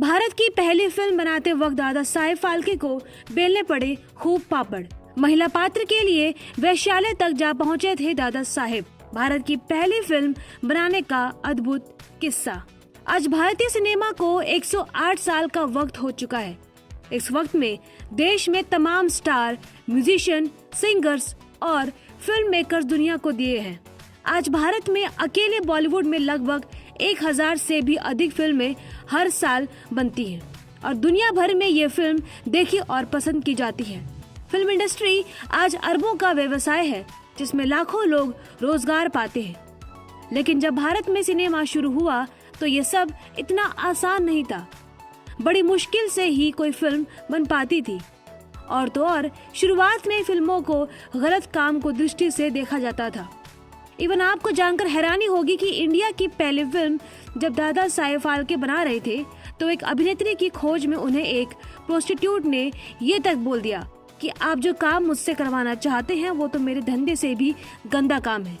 भारत की पहली फिल्म बनाते वक्त दादा साहेब फाल्के को बेलने पड़े खूब पापड़। महिला पात्र के लिए वैश्यालय तक जा पहुंचे थे दादा साहेब। भारत की पहली फिल्म बनाने का अद्भुत किस्सा। आज भारतीय सिनेमा को 108 साल का वक्त हो चुका है। इस वक्त में देश में तमाम स्टार, म्यूजिशियन, सिंगर्स और फिल्म मेकर्स दुनिया को दिए हैं। आज भारत में अकेले बॉलीवुड में लगभग 1000 से भी अधिक फिल्में हर साल बनती हैं और दुनिया भर में ये फिल्म देखी और पसंद की जाती है। फिल्म इंडस्ट्री आज अरबों का व्यवसाय है जिसमें लाखों लोग रोजगार पाते हैं। लेकिन जब भारत में सिनेमा शुरू हुआ तो ये सब इतना आसान नहीं था। बड़ी मुश्किल से ही कोई फिल्म बन पाती थी और तो और शुरुआत में फिल्मों को गलत काम को दृष्टि से देखा जाता था। इवन आपको जानकर हैरानी होगी कि इंडिया की पहली फिल्म जब दादा साहेब फाल्के बना रहे थे तो एक अभिनेत्री की खोज में उन्हें एक प्रोस्टिट्यूट ने ये तक बोल दिया कि आप जो काम मुझसे करवाना चाहते हैं वो तो मेरे धंधे से भी गंदा काम है।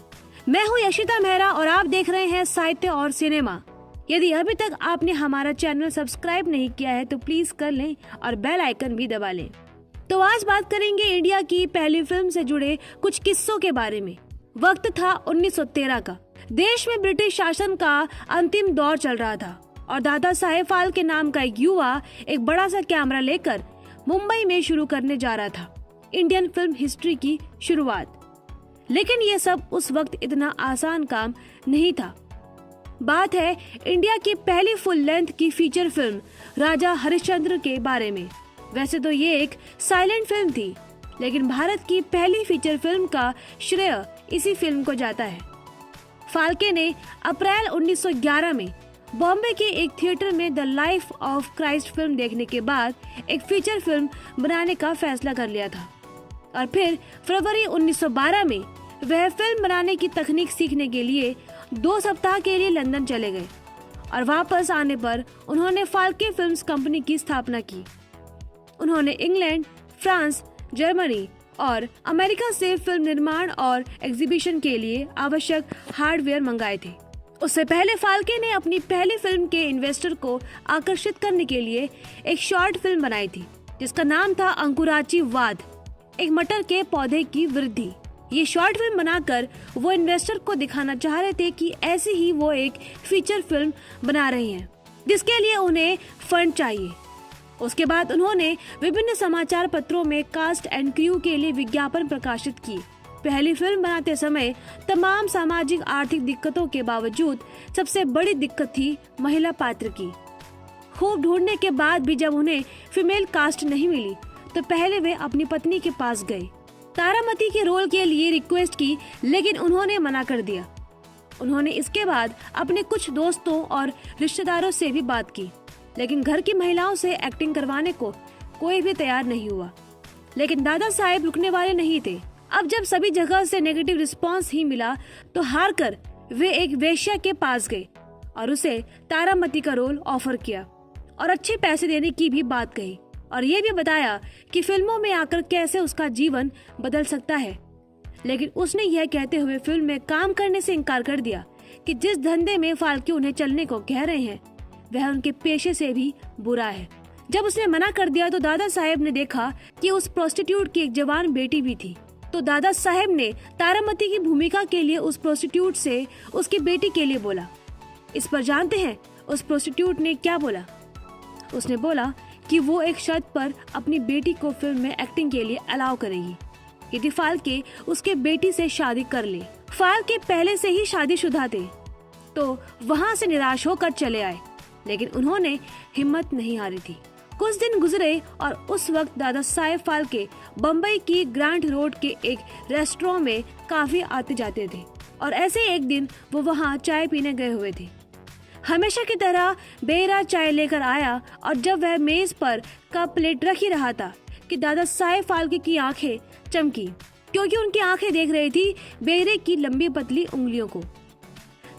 मैं हूँ यशिता मेहरा और आप देख रहे हैं साहित्य और सिनेमा। यदि अभी तक आपने हमारा चैनल सब्सक्राइब नहीं किया है तो प्लीज कर लें और बेल आइकन भी दबा लें। तो आज बात करेंगे इंडिया की पहली फिल्म से जुड़े कुछ किस्सों के बारे में। वक्त था 1913 का। देश में ब्रिटिश शासन का अंतिम दौर चल रहा था और दादा साहेब फाल्के नाम का एक युवा एक बड़ा सा कैमरा लेकर मुंबई में शुरू करने जा रहा था इंडियन फिल्म हिस्ट्री की शुरुआत। लेकिन ये सब उस वक्त इतना आसान काम नहीं था। बात है इंडिया की पहली फुल लेंथ की फीचर फिल्म राजा हरिश्चंद्र के बारे में। वैसे तो ये एक साइलेंट फिल्म थी, लेकिन भारत की पहली फीचर फिल्म का श्रेय इसी फिल्म को जाता है। फाल्के ने अप्रैल 1911 में बॉम्बे के एक थिएटर में the life of Christ film देखने के बाद एक फीचर फिल्म बनाने का फैसला कर लिया था और फिर फरवरी 1912 में वह फिल्म बनाने की तकनीक सीखने के लिए 2 सप्ताह के लिए लंदन चले गए और वापस आने पर उन्होंने फाल्के फिल्म्स कंपनी की स्थापना की। उन्होंने इंग्लैंड, फ्रांस, जर्मनी और अमेरिका से फिल्म निर्माण और एग्जीबिशन के लिए आवश्यक हार्डवेयर मंगाए थे। उससे पहले फाल्के ने अपनी पहली फिल्म के इन्वेस्टर को आकर्षित करने के लिए एक शॉर्ट फिल्म बनाई थी जिसका नाम था अंकुराची वाद, एक मटर के पौधे की वृद्धि। ये शॉर्ट फिल्म बनाकर वो इन्वेस्टर को दिखाना चाह रहे थे कि ऐसी ही वो एक फीचर फिल्म बना रहे हैं जिसके लिए उन्हें फंड चाहिए। उसके बाद उन्होंने विभिन्न समाचार पत्रों में कास्ट एंड क्रू के लिए विज्ञापन प्रकाशित किए। पहली फिल्म बनाते समय तमाम सामाजिक आर्थिक दिक्कतों के बावजूद सबसे बड़ी दिक्कत थी महिला पात्र की। खूब ढूंढने के बाद भी जब उन्हें फीमेल कास्ट नहीं मिली तो पहले वे अपनी पत्नी के पास गए, तारामती के रोल के लिए रिक्वेस्ट की, लेकिन उन्होंने मना कर दिया। उन्होंने इसके बाद अपने कुछ दोस्तों और रिश्तेदारों से भी बात की, लेकिन घर की महिलाओं से एक्टिंग करवाने को कोई भी तैयार नहीं हुआ। लेकिन दादा साहेब रुकने वाले नहीं थे। अब जब सभी जगह से नेगेटिव रिस्पांस ही मिला तो हार कर वे एक वेश्या के पास गए और उसे तारामती का रोल ऑफर किया और अच्छे पैसे देने की भी बात कही और ये भी बताया कि फिल्मों में आकर कैसे उसका जीवन बदल सकता है। लेकिन उसने यह कहते हुए फिल्म में काम करने से इनकार कर दिया कि जिस धंधे में फाल्के उन्हें चलने को कह रहे हैं वह उनके पेशे से भी बुरा है। जब उसने मना कर दिया तो दादा साहेब ने देखा कि उस प्रोस्टिट्यूट की एक जवान बेटी भी थी। तो दादा साहेब ने तारामती की भूमिका के लिए उस प्रोस्टिट्यूट से उसकी बेटी के लिए बोला। इस पर जानते हैं उस प्रोस्टिट्यूट ने क्या बोला? उसने बोला कि वो एक शर्त पर अपनी बेटी को फिल्म में एक्टिंग के लिए अलाउ करेगी यदि फाल्के उसके बेटी से शादी कर ले। फाल्के पहले से ही शादीशुदा थे तो वहाँ से निराश होकर चले आए, लेकिन उन्होंने हिम्मत नहीं हारी थी। कुछ दिन गुजरे और उस वक्त दादा साहेब फाल्के बम्बई की ग्रांट रोड के एक रेस्टोरेंट में काफी आते जाते थे और ऐसे एक दिन वो वहाँ चाय पीने गए हुए थे। हमेशा की तरह बेहरा चाय लेकर आया और जब वह मेज पर कप प्लेट रख ही रहा था कि दादा साहेब फाल्के की आंखें चमकी, क्योंकि उनकी आंखें देख रही थी बेहरे की लंबी पतली उंगलियों को।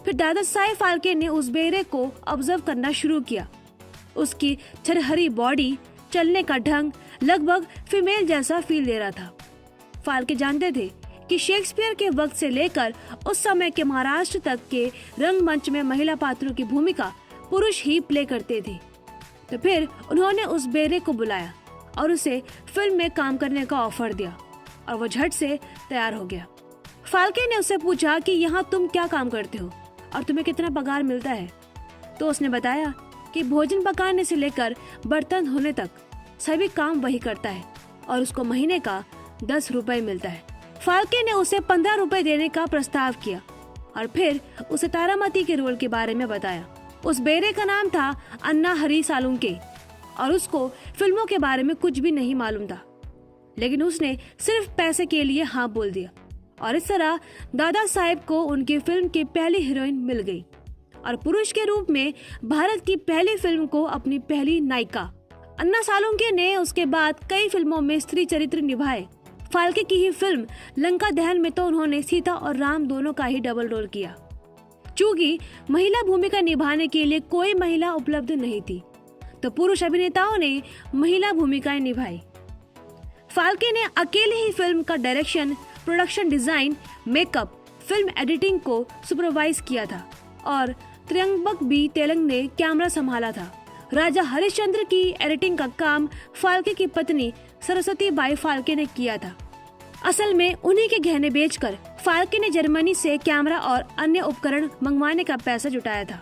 फिर दादा साहेब फाल्के ने उस बेहरे को ऑब्जर्व करना शुरू किया। उसकी छरहरी बॉडी, चलने का ढंग लगभग फीमेल जैसा फील दे रहा था। फाल्के जानते थे कि शेक्सपियर के वक्त से लेकर उस समय के महाराष्ट्र तक के रंगमंच में महिला पात्रों की भूमिका पुरुष ही प्ले करते थे। तो फिर उन्होंने उस बेरे को बुलाया और उसे फिल्म में काम करने का ऑफर दिया और वो झट से तैयार हो गया। फाल्के ने उससे पूछा कि यहाँ तुम क्या काम करते हो और तुम्हें कितना पगार मिलता है। तो उसने बताया कि भोजन पकाने से लेकर बर्तन धोने तक सभी काम वही करता है और उसको महीने का 10 रुपए मिलता है। फाल्के ने उसे 15 रुपए देने का प्रस्ताव किया और फिर उसे तारामती के रोल के बारे में बताया। उस बेरे का नाम था अन्ना हरी सालुंके और उसको फिल्मों के बारे में कुछ भी नहीं मालूम था, लेकिन उसने सिर्फ पैसे के लिए हाँ बोल दिया और इस तरह दादा साहेब को उनकी फिल्म की पहली हीरोइन मिल गई और पुरुष के रूप में भारत की पहली फिल्म को अपनी पहली नायिका। अन्ना सालुंके ने उसके बाद कई फिल्मों में स्त्री चरित्र निभाए। फाल्के की ही फिल्म लंका दहन में तो उन्होंने सीता और राम दोनों का ही डबल रोल किया। चूंकि महिला भूमिका निभाने के लिए कोई महिला उपलब्ध नहीं थी, तो पुरुष अभिनेताओं ने महिला भूमिकाएं निभाई। फाल्के ने अकेले ही फिल्म का direction, production design, makeup, film editing को सुपरवाइज किया था और त्र्यंबक बी तेलंग ने कैमरा संभाला था। राजा हरिश्चंद्र की एडिटिंग का काम फाल्के की पत्नी सरस्वती बाई फाल्के ने किया था। असल में उन्हीं के गहने बेचकर फाल्के ने जर्मनी से कैमरा और अन्य उपकरण मंगवाने का पैसा जुटाया था।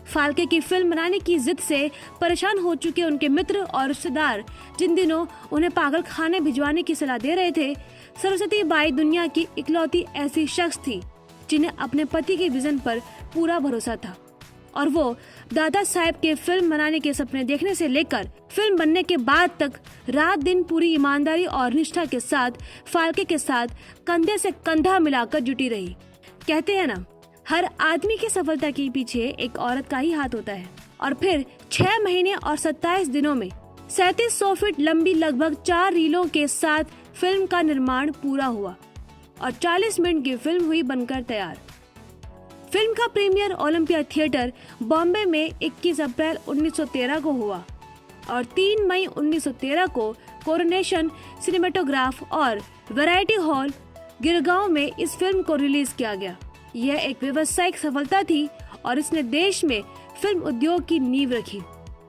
फाल्के की फिल्म बनाने की जिद से परेशान हो चुके उनके मित्र और रिश्तेदार जिन दिनों उन्हें पागल खाने भिजवाने की सलाह दे रहे थे, सरस्वती बाई दुनिया की इकलौती ऐसी शख्स थी जिन्हें अपने पति के विजन पर पूरा भरोसा था और वो दादा साहेब के फिल्म बनाने के सपने देखने से लेकर फिल्म बनने के बाद तक रात दिन पूरी ईमानदारी और निष्ठा के साथ फाल्के के साथ कंधे से कंधा मिलाकर जुटी रही। कहते हैं ना, हर आदमी की सफलता के पीछे एक औरत का ही हाथ होता है। और फिर 6 महीने और 27 दिनों में 3700 फीट लंबी लगभग 4 रीलों के साथ फिल्म का निर्माण पूरा हुआ और 40 मिनट की फिल्म हुई बनकर तैयार। फिल्म का प्रीमियर ओलंपिया थिएटर बॉम्बे में 21 अप्रैल 1913 को हुआ और 3 मई 1913 को कोरोनेशन सिनेमेटोग्राफ और वैरायटी हॉल गिरगांव में इस फिल्म को रिलीज किया गया। यह एक व्यावसायिक सफलता थी और इसने देश में फिल्म उद्योग की नींव रखी।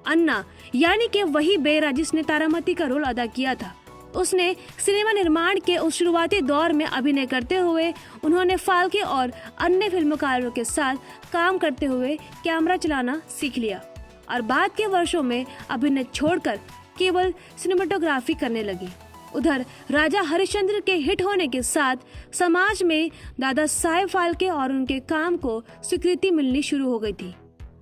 अन्ना यानी कि वही बेरा जिसने तारामती का रोल अदा किया था, उसने सिनेमा निर्माण के उस शुरुआती दौर में अभिनय करते हुए उन्होंने फाल्के और अन्य फिल्मकारों के साथ काम करते हुए कैमरा चलाना सीख लिया और बाद के वर्षों में अभिनय छोड़कर केवल सिनेमेटोग्राफी करने लगी। उधर राजा हरिश्चंद्र के हिट होने के साथ समाज में दादा साहेब फाल्के और उनके काम को स्वीकृति मिलनी शुरू हो गई थी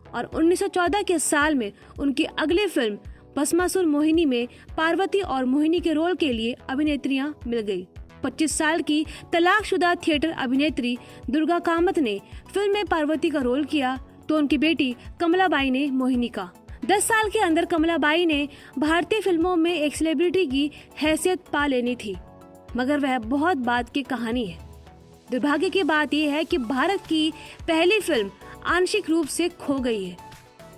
और 1914 के साल में उनकी अगली फिल्म भस्मासुर मोहिनी में पार्वती और मोहिनी के रोल के लिए अभिनेत्रियां मिल गई। 25 साल की तलाकशुदा थिएटर अभिनेत्री दुर्गा कामत ने फिल्म में पार्वती का रोल किया तो उनकी बेटी कमलाबाई ने मोहिनी का। 10 साल के अंदर कमलाबाई ने भारतीय फिल्मों में एक सेलिब्रिटी की हैसियत पा लेनी थी, मगर वह बहुत बाद की कहानी है। दुर्भाग्य की बात यह है कि भारत की पहली फिल्म आंशिक रूप से खो गई है।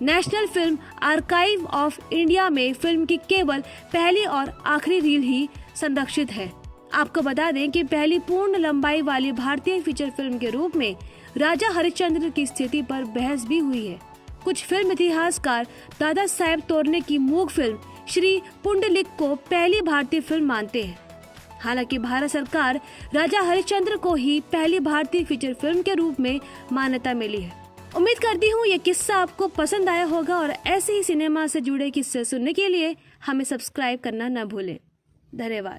National film archive of India में फिल्म की केवल पहली और आखिरी रील ही संरक्षित है। आपको बता दें कि पहली पूर्ण लंबाई वाली भारतीय फीचर फिल्म के रूप में राजा हरिश्चंद्र की स्थिति पर बहस भी हुई है। कुछ फिल्म इतिहासकार दादा साहेब तोरने की मूक फिल्म श्री पुंडलिक को पहली भारतीय फिल्म मानते हैं। हालांकि भारत सरकार राजा हरिश्चंद्र को ही पहली भारतीय फीचर फिल्म के रूप में मान्यता मिली है। उम्मीद करती हूँ ये किस्सा आपको पसंद आया होगा और ऐसे ही सिनेमा से जुड़े किस्से सुनने के लिए हमें सब्सक्राइब करना न भूलें। धन्यवाद।